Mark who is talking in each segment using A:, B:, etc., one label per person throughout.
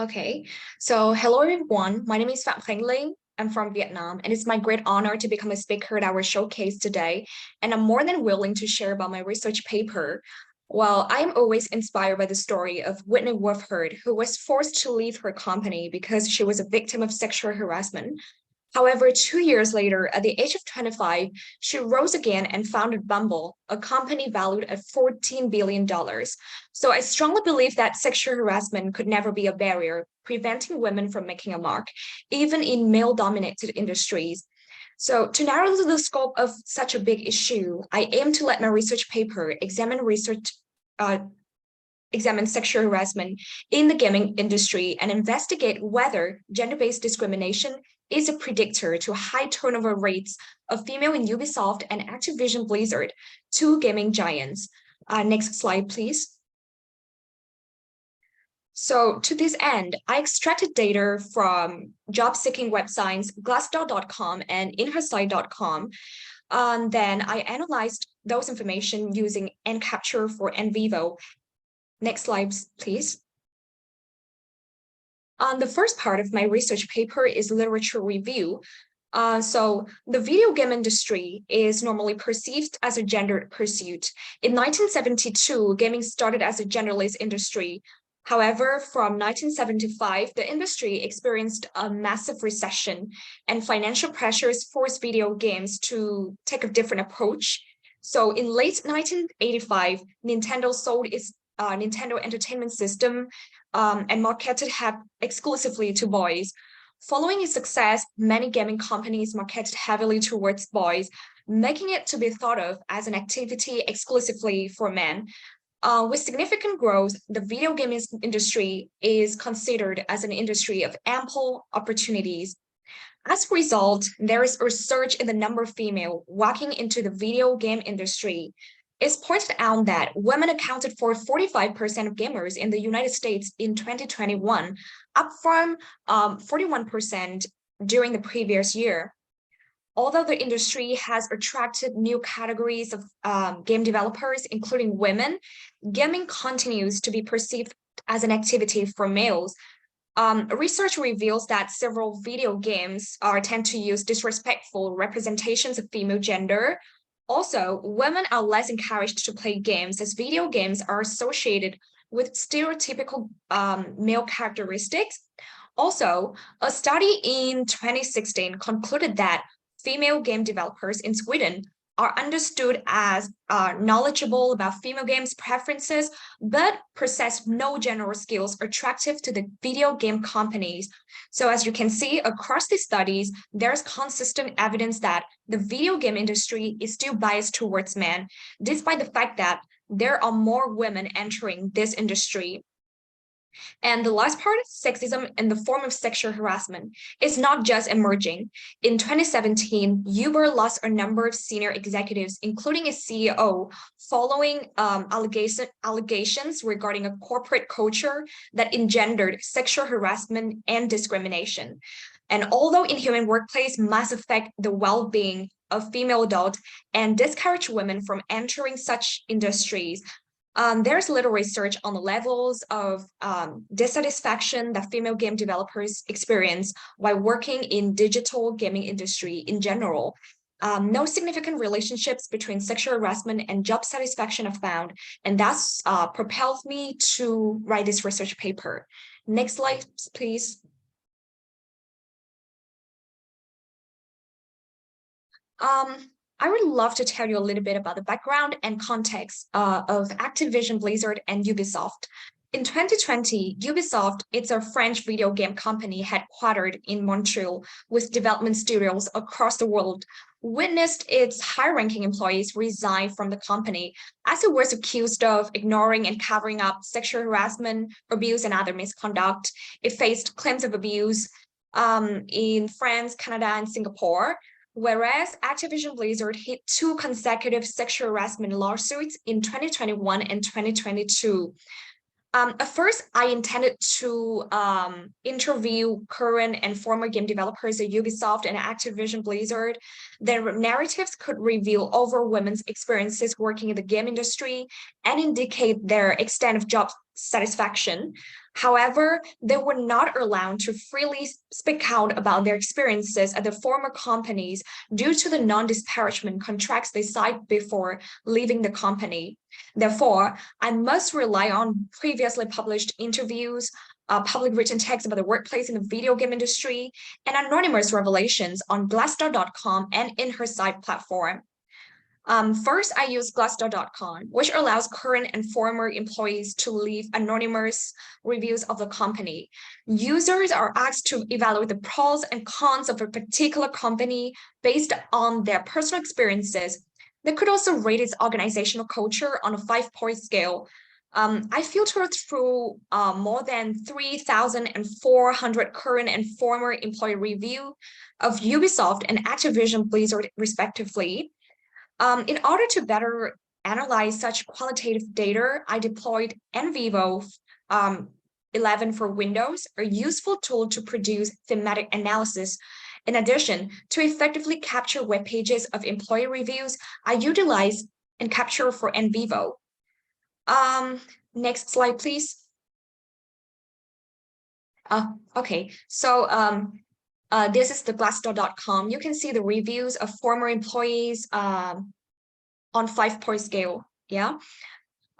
A: Okay, so hello everyone. My name is Linh. I'm from Vietnam, and it's my great honor to become a speaker at our showcase today. And I'm more than willing to share about my research paper. Well, I am always inspired by the story of Whitney Wolfe, who was forced to leave her company because she was a victim of sexual harassment. However, 2 years later, at the age of 25, she rose again and founded Bumble, a company valued at $14 billion. So I strongly believe that sexual harassment could never be a barrier, preventing women from making a mark, even in male-dominated industries. So to narrow the scope of such a big issue, I aim to let my research paper uh, examine sexual harassment in the gaming industry and investigate whether gender-based discrimination is a predictor to high turnover rates of female in Ubisoft and Activision Blizzard, two gaming giants. Next slide, please. So to this end, I extracted data from job-seeking websites Glassdoor.com and Inhersite.com. Then I analyzed those information using nCapture for NVivo. Next slide, please. The first part of my research paper is literature review. So the video game industry is normally perceived as a gendered pursuit. In 1972, gaming started as a genderless industry. However, from 1975, the industry experienced a massive recession, and financial pressures forced video games to take a different approach. So in late 1985, Nintendo sold its Nintendo Entertainment System and marketed exclusively to boys. Following its success, many gaming companies marketed heavily towards boys, making it to be thought of as an activity exclusively for men. With significant growth, the video game industry is considered as an industry of ample opportunities. As a result, there is a surge in the number of female walking into the video game industry. It's pointed out that women accounted for 45% of gamers in the United States in 2021, up from 41% during the previous year. Although the industry has attracted new categories of game developers, including women, gaming continues to be perceived as an activity for males. Research reveals that several video games tend to use disrespectful representations of female gender. Also, women are less encouraged to play games as video games are associated with stereotypical male characteristics. Also, a study in 2016 concluded that female game developers in Sweden are understood as knowledgeable about female games preferences, but possess no general skills attractive to the video game companies. So as you can see across these studies, there's consistent evidence that the video game industry is still biased towards men, despite the fact that there are more women entering this industry. And the last part, sexism in the form of sexual harassment, is not just emerging. In 2017, Uber lost a number of senior executives, including a CEO, following allegations regarding a corporate culture that engendered sexual harassment and discrimination. And although inhuman workplace must affect the well-being of female adults and discourage women from entering such industries, there's little research on the levels of dissatisfaction that female game developers experience while working in digital gaming industry in general. No significant relationships between sexual harassment and job satisfaction are found, and that's propelled me to write this research paper. Next slide, please. I would love to tell you a little bit about the background and context of Activision Blizzard and Ubisoft. In 2020, Ubisoft, it's a French video game company headquartered in Montreal with development studios across the world, witnessed its high-ranking employees resign from the company as it was accused of ignoring and covering up sexual harassment, abuse, and other misconduct. It faced claims of abuse in France, Canada, and Singapore. Whereas Activision Blizzard hit 2 consecutive sexual harassment lawsuits in 2021 and 2022. At first, I intended to interview current and former game developers at Ubisoft and Activision Blizzard. Their narratives could reveal over women's experiences working in the game industry and indicate their extent of job satisfaction. However, they were not allowed to freely speak out about their experiences at the former companies due to the non-disparagement contracts they signed before leaving the company. Therefore, I must rely on previously published interviews, public written texts about the workplace in the video game industry, and anonymous revelations on Glassdoor.com and in her site platform. First, I use Glassdoor.com, which allows current and former employees to leave anonymous reviews of the company. Users are asked to evaluate the pros and cons of a particular company based on their personal experiences. They could also rate its organizational culture on a 5-point scale. I filtered through more than 3,400 current and former employee review of Ubisoft and Activision Blizzard, respectively. In order to better analyze such qualitative data, I deployed NVivo 11 for Windows, a useful tool to produce thematic analysis. In addition, to effectively capture web pages of employee reviews, I utilize and capture for NVivo. Next slide, please. Okay, so this is the Glassdoor.com. You can see the reviews of former employees on 5-point scale. Yeah.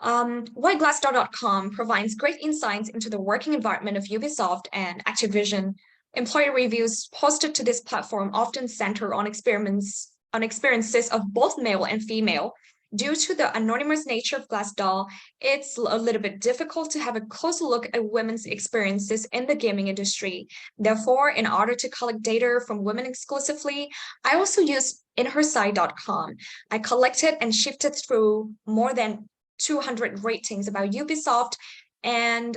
A: Why Glassdoor.com provides great insights into the working environment of Ubisoft and Activision. Employee reviews posted to this platform often center on experiences of both male and female. Due to the anonymous nature of Glassdoor, it's a little bit difficult to have a closer look at women's experiences in the gaming industry. Therefore, in order to collect data from women exclusively, I also use inhersite.com. I collected and shifted through more than 200 ratings about Ubisoft and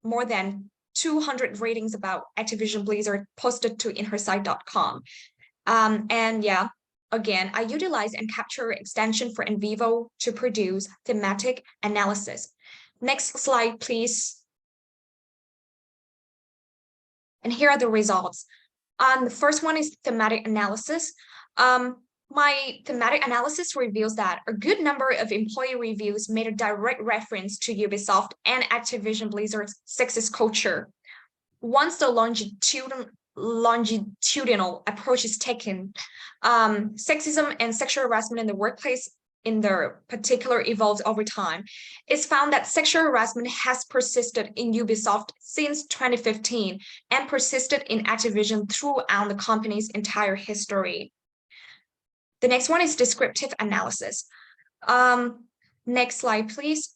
A: more than 200 ratings about Activision Blizzard posted to inhersite.com. And yeah, again, I utilize and capture extension for NVivo to produce thematic analysis. Next slide, please. And here are the results. The first one is thematic analysis. My thematic analysis reveals that a good number of employee reviews made a direct reference to Ubisoft and Activision Blizzard's sexist culture. Once the longitudinal approach is taken, sexism and sexual harassment in the workplace in the particular evolves over time. It's found that sexual harassment has persisted in Ubisoft since 2015 and persisted in Activision throughout the company's entire history. The next one is descriptive analysis. Next slide, please.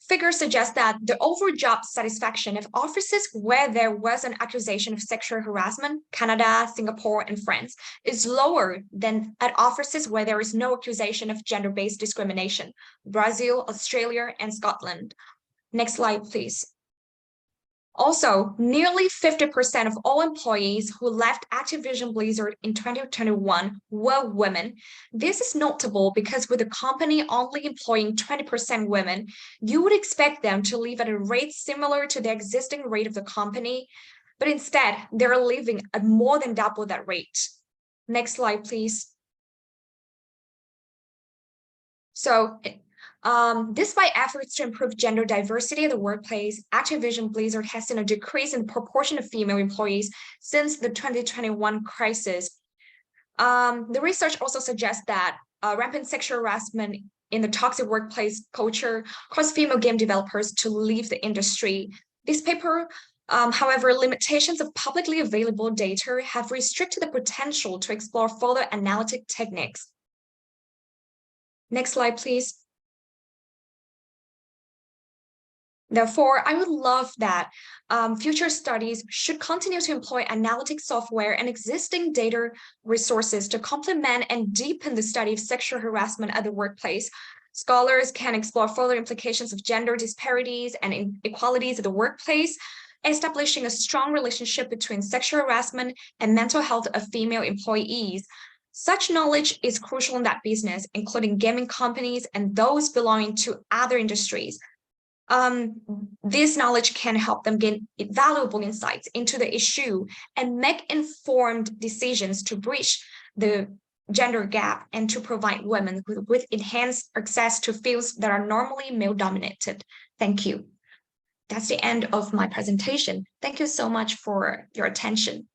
A: Figures suggest that the overall job satisfaction of offices where there was an accusation of sexual harassment, Canada, Singapore, and France, is lower than at offices where there is no accusation of gender-based discrimination, Brazil, Australia, and Scotland. Next slide, please. Also, nearly 50% of all employees who left Activision Blizzard in 2021 were women. This is notable because with the company only employing 20% women, you would expect them to leave at a rate similar to the existing rate of the company, but instead, they're leaving at more than double that rate. Next slide, please. So, despite efforts to improve gender diversity in the workplace, Activision Blizzard has seen a decrease in the proportion of female employees since the 2021 crisis. The research also suggests that rampant sexual harassment in the toxic workplace culture caused female game developers to leave the industry. This paper, however, limitations of publicly available data have restricted the potential to explore further analytic techniques. Next slide, please. Therefore, I would love that future studies should continue to employ analytic software and existing data resources to complement and deepen the study of sexual harassment at the workplace. Scholars can explore further implications of gender disparities and inequalities at the workplace, establishing a strong relationship between sexual harassment and mental health of female employees. Such knowledge is crucial in that business, including gaming companies and those belonging to other industries. This knowledge can help them gain valuable insights into the issue and make informed decisions to bridge the gender gap and to provide women with enhanced access to fields that are normally male-dominated. Thank you. That's the end of my presentation. Thank you so much for your attention.